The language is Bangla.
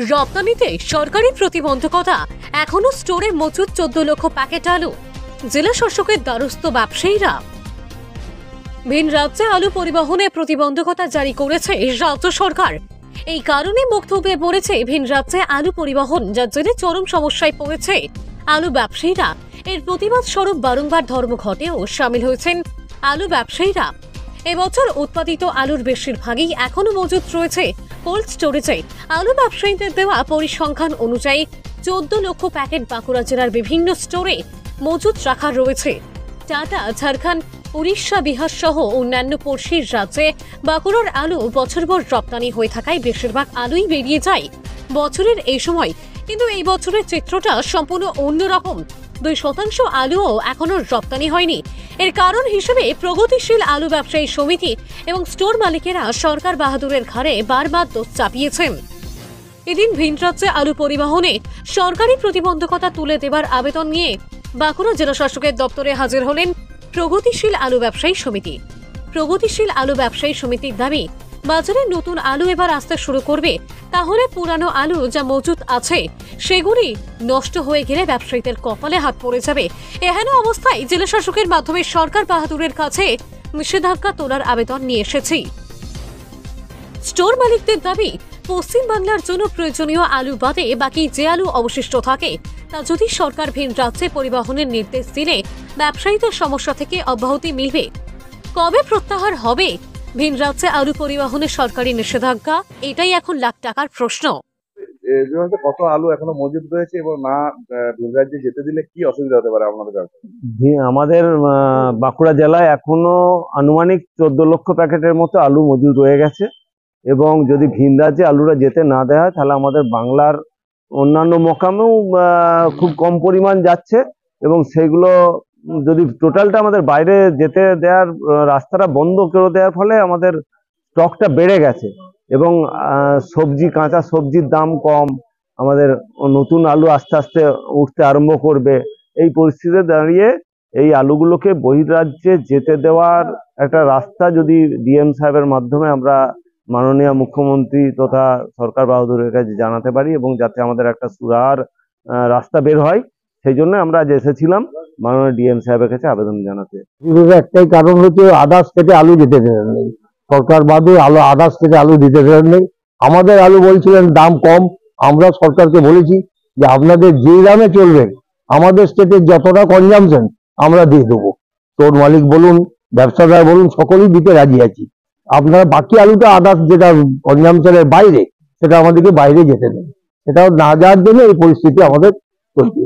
রপ্তানিতে সরকারি প্রতিবন্ধকতা, এখনো স্টোরে মজুদ 14 লক্ষ প্যাকেট আলু। জেলা শাসকের দ্বারস্থ ব্যবসায়ীরা। ভিন রাজ্যে আলু পরিবহনে প্রতিবন্ধকতা জারি করেছে রাজ্য সরকার। এই কারণে মুখ থুবড়ে পড়েছে ভিন রাজ্যে আলু পরিবহন, যার জেরে চরম সমস্যায় পড়েছে আলু ব্যবসায়ীরা। এর প্রতিবাদ স্বরূপ বারংবার ধর্মঘটেও সামিল হয়েছেন আলু ব্যবসায়ীরা। এবছর উৎপাদিত আলুর বেশিরভাগই এখনো মজুদ রয়েছে কোল্ড স্টোরেজে। আলু ব্যবসায়ীদের দেওয়া পরিসংখ্যান অনুযায়ী 14 লক্ষ প্যাকেট বাঁকুড়া জেলার বিভিন্ন স্টোরে মজুদ রাখা রয়েছে। টাটা, ঝাড়খণ্ড, উড়িষ্যা, বিহার সহ অন্যান্য পড়শির রাজ্যে বাঁকুড়ার আলু বছরভর রপ্তানি হয়ে থাকায় বেশিরভাগ আলুই বেরিয়ে যায় বছরের এই সময়। কিন্তু এই বছরের চিত্রটা সম্পূর্ণ অন্যরকম। 2% আলুও এখনো রপ্তানি হয়নি। এর কারণ হিসেবে প্রগতিশীল আলু ব্যবসায়ী সমিতি এবং স্টোর মালিকেরা সরকার বাহাদুরের ঘাড়ে বারবার দোষ চাপিয়েছেন। এদিন ভিন রাজ্যে আলু পরিবহনে সরকারি প্রতিবন্ধকতা তুলে দেবার আবেদন নিয়ে বাঁকুড়া জেলা শাসকের দপ্তরে হাজির হলেন প্রগতিশীল আলু ব্যবসায়ী সমিতি। প্রগতিশীল আলু ব্যবসায়ী সমিতির দাবি, বাজারে নতুন আলু এবার আসতে শুরু করবে, তাহলে পুরানো আলু যা মজুদ আছে সেগুলি নষ্ট হয়ে গেলে ব্যবসায়ীদের কপালে হাত পড়ে যাবে। এহেন অবস্থায় জেলা শাসকের মাধ্যমে সরকার বাহাদুরের কাছে নিষেধাজ্ঞা তোলার আবেদন নিয়ে এসেছি। স্টোর মালিকদের দাবি, পশ্চিম বাংলার জন্য প্রয়োজনীয় আলু বাদে বাকি যে আলু অবশিষ্ট থাকে তা যদি সরকার ভিন রাজ্যে পরিবহনের নির্দেশ দিলে ব্যবসায়ীদের সমস্যা থেকে অব্যাহতি মিলবে। কবে প্রত্যাহার হবে ভিন রাজ্যে আলু পরিবহনের সরকারি নিষেধাজ্ঞা, এটাই এখন লাখ টাকার প্রশ্ন। কত আলু এখনো মজুদ রয়েছে এবং না ভিন রাজ্যে যেতে দিলে কি অসুবিধা হতে পারে আপনাদের কাছে? আমাদের বাঁকুড়া জেলায় এখনো আনুমানিক 14 লক্ষ প্যাকেটের মতো আলু মজুদ রয়ে গেছে এবং যদি ভিন রাজ্যে আলুরা যেতে না দেওয়া হয় তাহলে আমাদের বাংলার অন্যান্য মোকামেও খুব কম পরিমাণ যাচ্ছে এবং সেগুলো যদি টোটালটা আমাদের বাইরে যেতে দেওয়ার রাস্তাটা বন্ধ করে দেওয়ার ফলে আমাদের স্টকটা বেড়ে গেছে এবং সবজি, কাঁচা সবজির দাম কম, আমাদের নতুন আলু আস্তে আস্তে উঠতে আরম্ভ করবে। এই পরিস্থিতিতে দাঁড়িয়ে এই আলুগুলোকে বহির্রাজ্যে যেতে দেওয়ার একটা রাস্তা যদি ডিএম সাহেবের মাধ্যমে আমরা মাননীয় মুখ্যমন্ত্রী তথা সরকার বাহাদুরের কাছে জানাতে পারি এবং যাতে আমাদের একটা সুরাহার রাস্তা বের হয়, সেই জন্য আমরা আজ এসেছিলাম মাননীয় ডিএম সাহেবের কাছে আবেদন জানাতে। একটাই কারণ হচ্ছে আদার্স থেকে আলু যেতে দেন নেই, সরকার বাহাদুর আলু আদার্স থেকে আলু দিতে দেন নেই। আমাদের আলু বলছিলেন দাম কম, আমরা সরকারকে বলেছি যে আপনাদের যে দামে চলবে আমাদের স্টেটের যতটা কনজামশন আমরা দিয়ে দেবো। স্টোর মালিক বলুন, ব্যবসাদার বলুন, সকলেই দিতে রাজি আছি। আপনারা বাকি আলুটা আদার্স যেটা কনজামশনের বাইরে সেটা আমাদেরকে বাইরে যেতে দেন। সেটাও না যাওয়ার জন্য এই পরিস্থিতি আমাদের তৈরি।